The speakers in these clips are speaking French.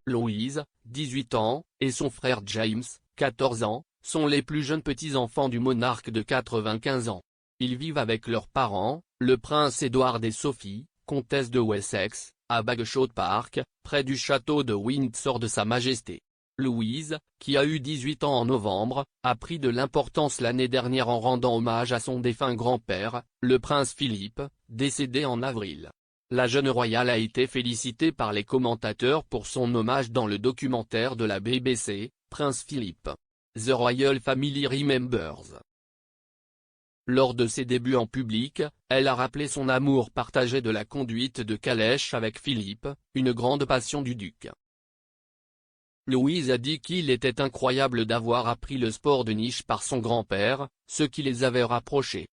Louise, 18 ans, et son frère James, 14 ans, sont les plus jeunes petits-enfants du monarque de 95 ans. Ils vivent avec leurs parents, le prince Édouard et Sophie, comtesse de Wessex, à Bagshot Park, près du château de Windsor de Sa Majesté. Louise, qui a eu 18 ans en novembre, a pris de l'importance l'année dernière en rendant hommage à son défunt grand-père, le prince Philippe, décédé en avril. La jeune royale a été félicitée par les commentateurs pour son hommage dans le documentaire de la BBC, Prince Philip. The Royal Family Remembers. Lors de ses débuts en public, elle a rappelé son amour partagé de la conduite de calèche avec Philippe, une grande passion du duc. Louise a dit qu'il était incroyable d'avoir appris le sport de niche par son grand-père, ce qui les avait rapprochés.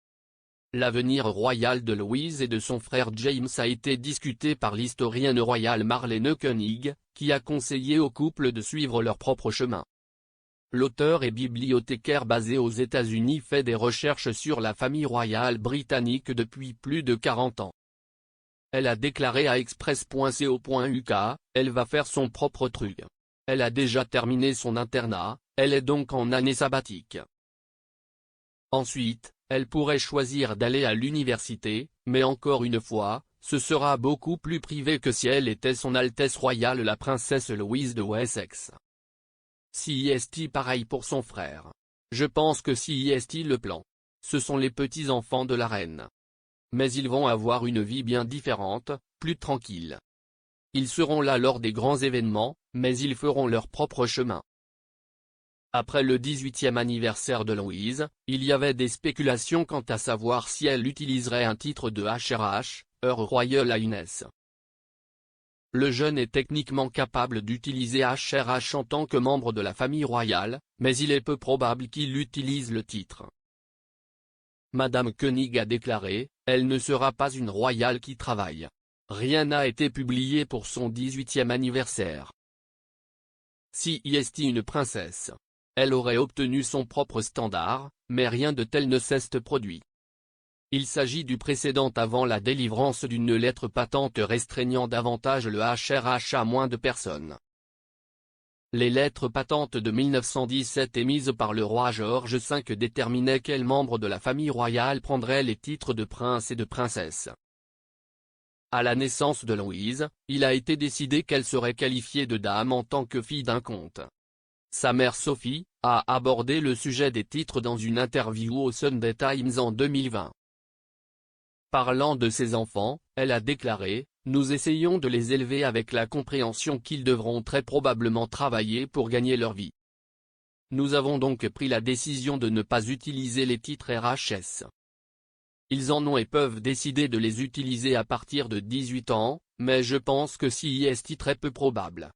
L'avenir royal de Louise et de son frère James a été discuté par l'historienne royale Marlene Koenig, qui a conseillé au couple de suivre leur propre chemin. L'auteur et bibliothécaire basé aux États-Unis fait des recherches sur la famille royale britannique depuis plus de 40 ans. Elle a déclaré à express.co.uk, elle va faire son propre truc. Elle a déjà terminé son internat, elle est donc en année sabbatique. Ensuite, elle pourrait choisir d'aller à l'université, mais encore une fois, ce sera beaucoup plus privé que si elle était son Altesse royale la princesse Louise de Wessex. CIST pareil pour son frère. Je pense que CIST le plan. Ce sont les petits-enfants de la reine. Mais ils vont avoir une vie bien différente, plus tranquille. Ils seront là lors des grands événements, mais ils feront leur propre chemin. Après le 18e anniversaire de Louise, il y avait des spéculations quant à savoir si elle utiliserait un titre de HRH, Her Royal Highness. Le jeune est techniquement capable d'utiliser HRH en tant que membre de la famille royale, mais il est peu probable qu'il utilise le titre. Madame Koenig a déclaré, elle ne sera pas une royale qui travaille. Rien n'a été publié pour son 18e anniversaire. Si est une princesse. Elle aurait obtenu son propre standard, mais rien de tel ne s'est produit. Il s'agit du précédent avant la délivrance d'une lettre patente restreignant davantage le HRH à moins de personnes. Les lettres patentes de 1917 émises par le roi George V déterminaient quels membres de la famille royale prendraient les titres de prince et de princesse. À la naissance de Louise, il a été décidé qu'elle serait qualifiée de dame en tant que fille d'un comte. Sa mère Sophie a abordé le sujet des titres dans une interview au Sunday Times en 2020. Parlant de ses enfants, elle a déclaré, « Nous essayons de les élever avec la compréhension qu'ils devront très probablement travailler pour gagner leur vie. Nous avons donc pris la décision de ne pas utiliser les titres RHS. Ils en ont et peuvent décider de les utiliser à partir de 18 ans, mais je pense que c'est très peu probable. »